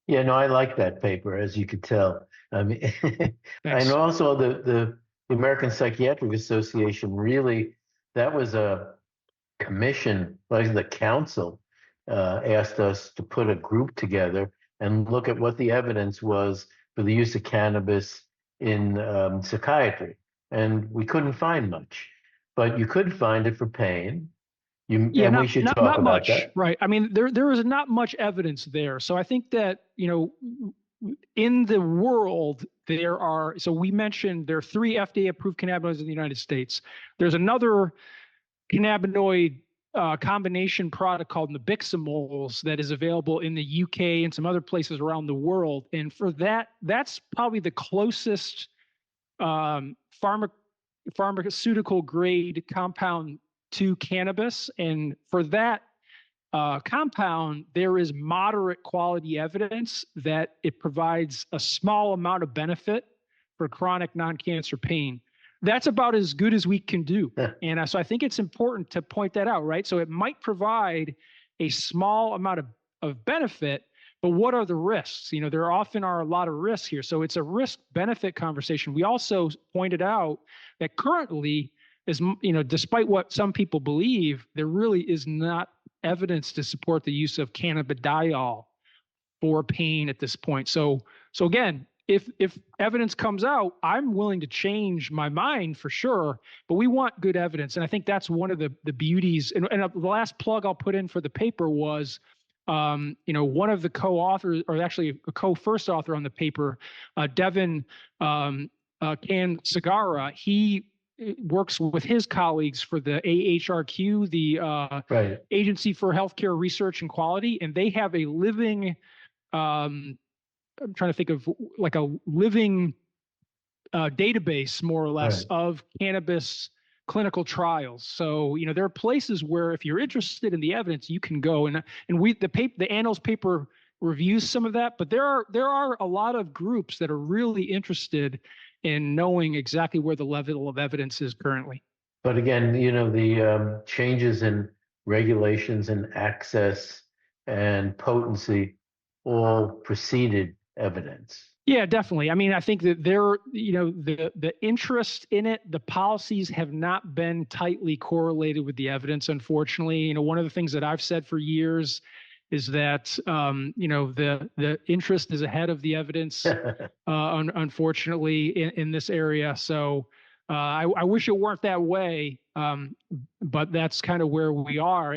Yeah, no, I like that paper, as you could tell. I mean, and Thanks. also the American Psychiatric Association really, that was a commission, like the council asked us to put a group together and look at what the evidence was for the use of cannabis in psychiatry. And we couldn't find much, but you could find it for pain. Yeah, And we not should not talk not about much, that. right? I mean, there is not much evidence there. So I think that, in the world, there are, so we mentioned there are three FDA approved cannabinoids in the United States. There's another cannabinoid combination product called nabiximols that is available in the UK and some other places around the world. And for that, that's probably the closest um, pharma, pharmaceutical grade compound to cannabis. And for that compound, there is moderate quality evidence that it provides a small amount of benefit for chronic non-cancer pain. That's about as good as we can do. And so I think it's important to point that out, right? So it might provide a small amount of benefit, but what are the risks? There often are a lot of risks here. So it's a risk benefit conversation. We also pointed out that currently, despite what some people believe, there really is not evidence to support the use of cannabidiol for pain at this point. So again, if evidence comes out, I'm willing to change my mind for sure, but we want good evidence. And I think that's one of the beauties. And the last plug I'll put in for the paper was, one of the co-authors, or actually a co-first author on the paper, Devin Can Sagara, he works with his colleagues for the AHRQ, the Right. Agency for Healthcare Research and Quality, and they have a living, I'm trying to think of like a living database, more or less, Right. of cannabis clinical trials. So, there are places where if you're interested in the evidence, you can go, and the Annals paper reviews some of that, but there are a lot of groups that are really interested in knowing exactly where the level of evidence is currently. But again, the changes in regulations and access and potency all preceded evidence. Yeah, definitely. I mean, I think that the interest in it, the policies have not been tightly correlated with the evidence, unfortunately. One of the things that I've said for years is that the interest is ahead of the evidence, unfortunately, in this area. So I wish it weren't that way, but that's kind of where we are.